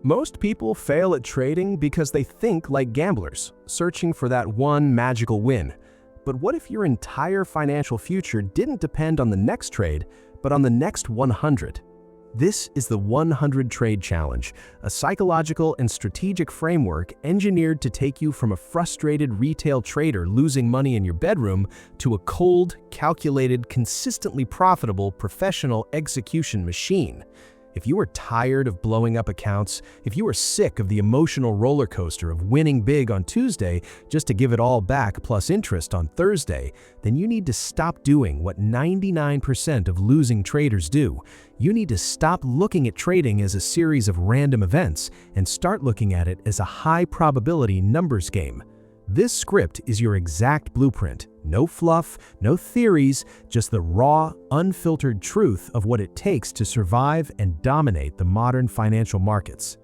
Most people fail at trading because they think like gamblers, searching for that one magical win. But what if your entire financial future didn't depend on the next trade, but on the next 100? This is the 100 Trade Challenge, a psychological and strategic framework engineered to take you from a frustrated retail trader losing money in your bedroom to a cold, calculated, consistently profitable professional execution machine. If you are tired of blowing up accounts, if you are sick of the emotional roller coaster of winning big on Tuesday just to give it all back plus interest on Thursday, then you need to stop doing what 99% of losing traders do. You need to stop looking at trading as a series of random events and start looking at it as a high-probability numbers game. This script is your exact blueprint. No fluff, no theories, just the raw, unfiltered truth of what it takes to survive and dominate the modern financial markets.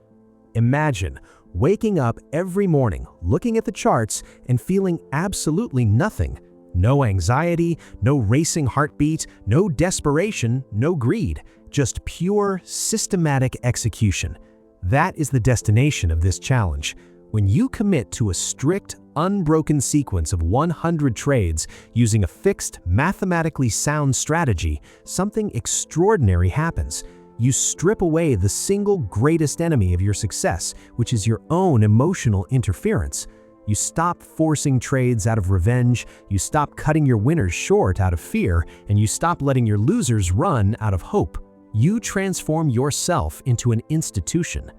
Imagine waking up every morning, looking at the charts, and feeling absolutely nothing. No anxiety, no racing heartbeat, no desperation, no greed, just pure, systematic execution. That is the destination of this challenge. When you commit to a strict, unbroken sequence of 100 trades using a fixed, mathematically sound strategy, something extraordinary happens. You strip away the single greatest enemy of your success, which is your own emotional interference. You stop forcing trades out of revenge, you stop cutting your winners short out of fear, and you stop letting your losers run out of hope. You transform yourself into an institution.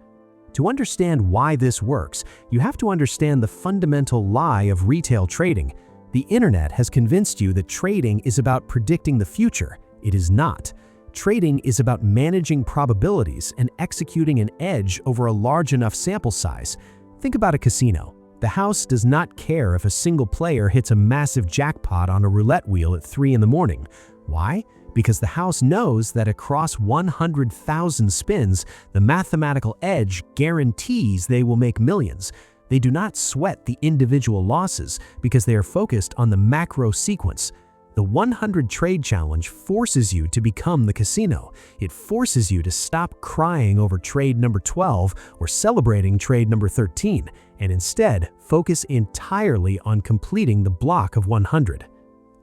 To understand why this works, you have to understand the fundamental lie of retail trading. The internet has convinced you that trading is about predicting the future. It is not. Trading is about managing probabilities and executing an edge over a large enough sample size. Think about a casino. The house does not care if a single player hits a massive jackpot on a roulette wheel at 3 in the morning. Why? Because the house knows that across 100,000 spins, the mathematical edge guarantees they will make millions. They do not sweat the individual losses because they are focused on the macro sequence. The 100 Trade Challenge forces you to become the casino. It forces you to stop crying over trade number 12 or celebrating trade number 13, and instead focus entirely on completing the block of 100.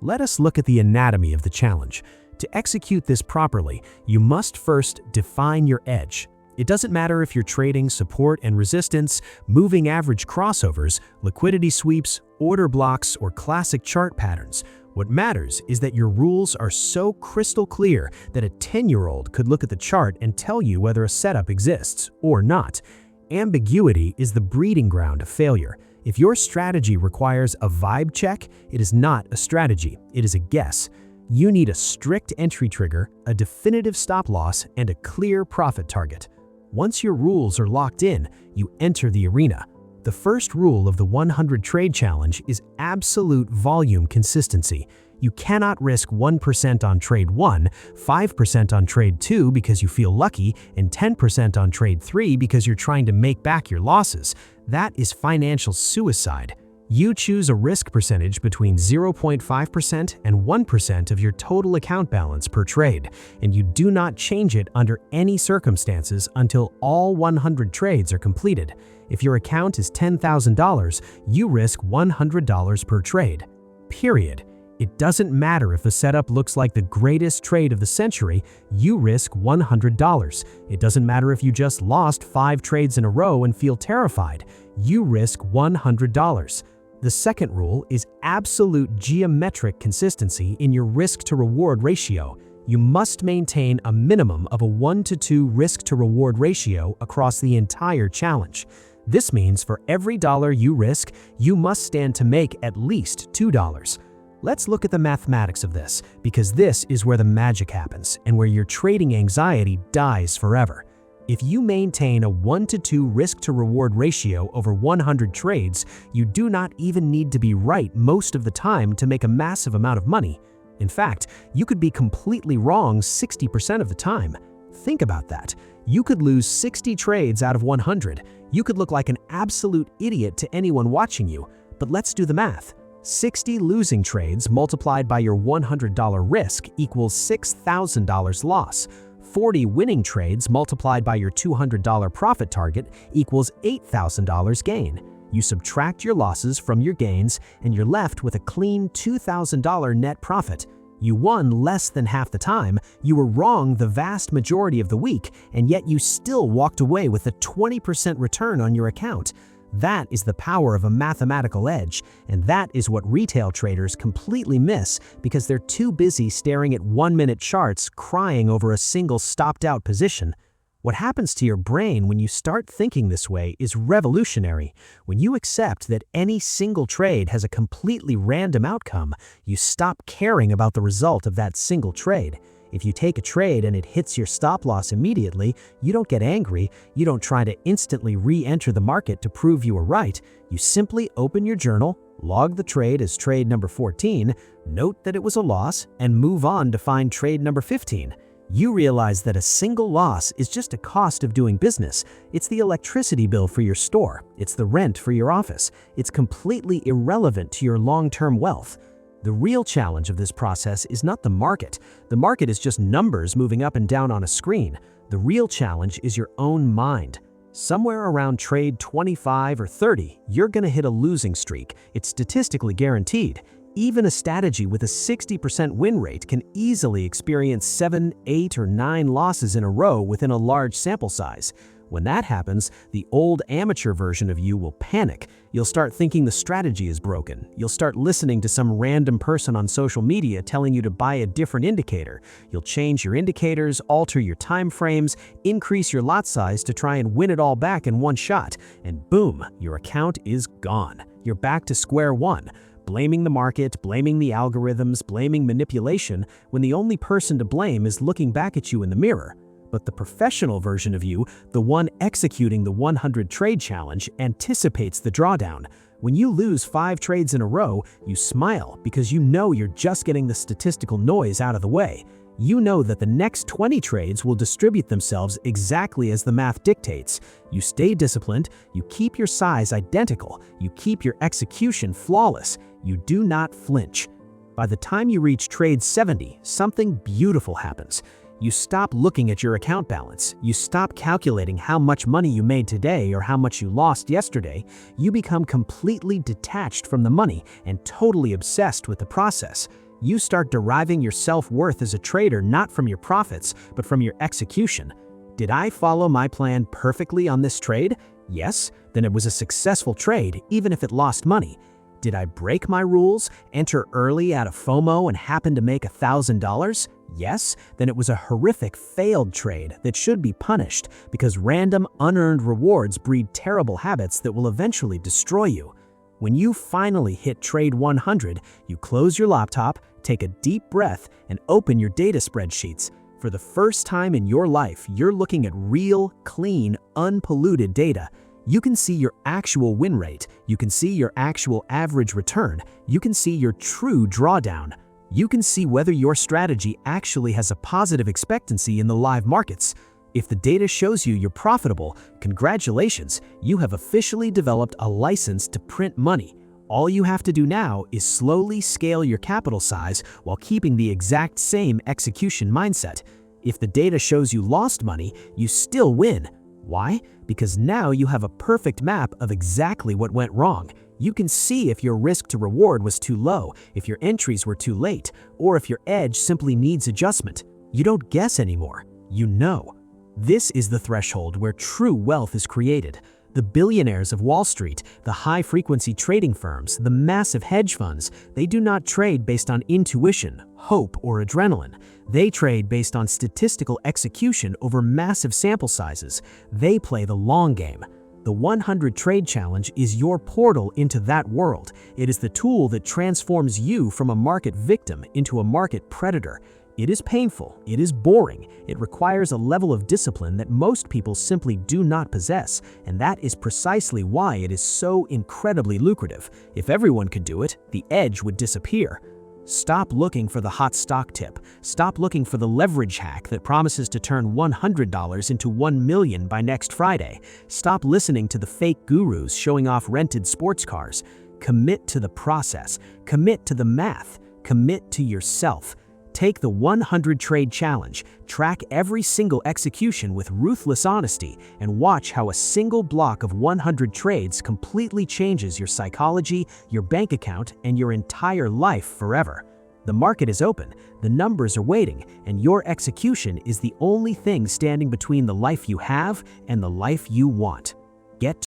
Let us look at the anatomy of the challenge. To execute this properly, you must first define your edge. It doesn't matter if you're trading support and resistance, moving average crossovers, liquidity sweeps, order blocks, or classic chart patterns. What matters is that your rules are so crystal clear that a 10-year-old could look at the chart and tell you whether a setup exists or not. Ambiguity is the breeding ground of failure. If your strategy requires a vibe check, it is not a strategy, it is a guess. You need a strict entry trigger, a definitive stop loss, and a clear profit target. Once your rules are locked in, you enter the arena. The first rule of the 100 Trade Challenge is absolute volume consistency. You cannot risk 1% on trade 1, 5% on trade 2 because you feel lucky, and 10% on trade 3 because you're trying to make back your losses. That is financial suicide. You choose a risk percentage between 0.5% and 1% of your total account balance per trade, and you do not change it under any circumstances until all 100 trades are completed. If your account is $10,000, you risk $100 per trade. Period. It doesn't matter if the setup looks like the greatest trade of the century, you risk $100. It doesn't matter if you just lost 5 trades in a row and feel terrified, you risk $100. The second rule is absolute geometric consistency in your risk-to-reward ratio. You must maintain a minimum of a 1-to-2 risk-to-reward ratio across the entire challenge. This means for every dollar you risk, you must stand to make at least $2. Let's look at the mathematics of this, because this is where the magic happens and where your trading anxiety dies forever. If you maintain a 1-to-2 risk-to-reward ratio over 100 trades, you do not even need to be right most of the time to make a massive amount of money. In fact, you could be completely wrong 60% of the time. Think about that. You could lose 60 trades out of 100. You could look like an absolute idiot to anyone watching you. But let's do the math. 60 losing trades multiplied by your $100 risk equals $6,000 loss. 40 winning trades multiplied by your $200 profit target equals $8,000 gain. You subtract your losses from your gains, and you're left with a clean $2,000 net profit. You won less than half the time, you were wrong the vast majority of the week, and yet you still walked away with a 20% return on your account. That is the power of a mathematical edge, and that is what retail traders completely miss because they're too busy staring at one-minute charts crying over a single stopped-out position. What happens to your brain when you start thinking this way is revolutionary. When you accept that any single trade has a completely random outcome, you stop caring about the result of that single trade. If you take a trade and it hits your stop loss immediately, you don't get angry, you don't try to instantly re-enter the market to prove you were right. You simply open your journal, log the trade as trade number 14, note that it was a loss, and move on to find trade number 15. You realize that a single loss is just a cost of doing business. It's the electricity bill for your store. It's the rent for your office. It's completely irrelevant to your long-term wealth. The real challenge of this process is not the market. The market is just numbers moving up and down on a screen. The real challenge is your own mind. Somewhere around trade 25 or 30, you're going to hit a losing streak. It's statistically guaranteed. Even a strategy with a 60% win rate can easily experience 7, 8, or 9 losses in a row within a large sample size. When that happens, the old amateur version of you will panic. You'll start thinking the strategy is broken. You'll start listening to some random person on social media telling you to buy a different indicator. You'll change your indicators, alter your time frames, increase your lot size to try and win it all back in one shot. And boom, your account is gone. You're back to square one. Blaming the market, blaming the algorithms, blaming manipulation, when the only person to blame is looking back at you in the mirror. But the professional version of you, the one executing the 100 trade challenge, anticipates the drawdown. When you lose 5 trades in a row, you smile because you know you're just getting the statistical noise out of the way. You know that the next 20 trades will distribute themselves exactly as the math dictates. You stay disciplined, you keep your size identical, you keep your execution flawless, you do not flinch. By the time you reach trade 70, something beautiful happens. You stop looking at your account balance. You stop calculating how much money you made today or how much you lost yesterday. You become completely detached from the money and totally obsessed with the process. You start deriving your self-worth as a trader not from your profits, but from your execution. Did I follow my plan perfectly on this trade? Yes, then it was a successful trade, even if it lost money. Did I break my rules, enter early out of FOMO and happen to make $1,000? Yes, then it was a horrific failed trade that should be punished because random unearned rewards breed terrible habits that will eventually destroy you. When you finally hit trade 100, you close your laptop, take a deep breath, and open your data spreadsheets. For the first time in your life, you're looking at real, clean, unpolluted data. You can see your actual win rate, you can see your actual average return, you can see your true drawdown. You can see whether your strategy actually has a positive expectancy in the live markets. If the data shows you you're profitable, congratulations, you have officially developed a license to print money. All you have to do now is slowly scale your capital size while keeping the exact same execution mindset. If the data shows you lost money, you still win. Why? Because now you have a perfect map of exactly what went wrong. You can see if your risk to reward was too low, if your entries were too late, or if your edge simply needs adjustment. You don't guess anymore. You know. This is the threshold where true wealth is created. The billionaires of Wall Street, the high-frequency trading firms, the massive hedge funds, they do not trade based on intuition, hope, or adrenaline. They trade based on statistical execution over massive sample sizes. They play the long game. The 100 Trade Challenge is your portal into that world. It is the tool that transforms you from a market victim into a market predator. It is painful, it is boring, it requires a level of discipline that most people simply do not possess, and that is precisely why it is so incredibly lucrative. If everyone could do it, the edge would disappear. Stop looking for the hot stock tip. Stop looking for the leverage hack that promises to turn $100 into $1 million by next Friday. Stop listening to the fake gurus showing off rented sports cars. Commit to the process. Commit to the math. Commit to yourself. Take the 100 Trade Challenge, track every single execution with ruthless honesty, and watch how a single block of 100 trades completely changes your psychology, your bank account, and your entire life forever. The market is open, the numbers are waiting, and your execution is the only thing standing between the life you have and the life you want. Get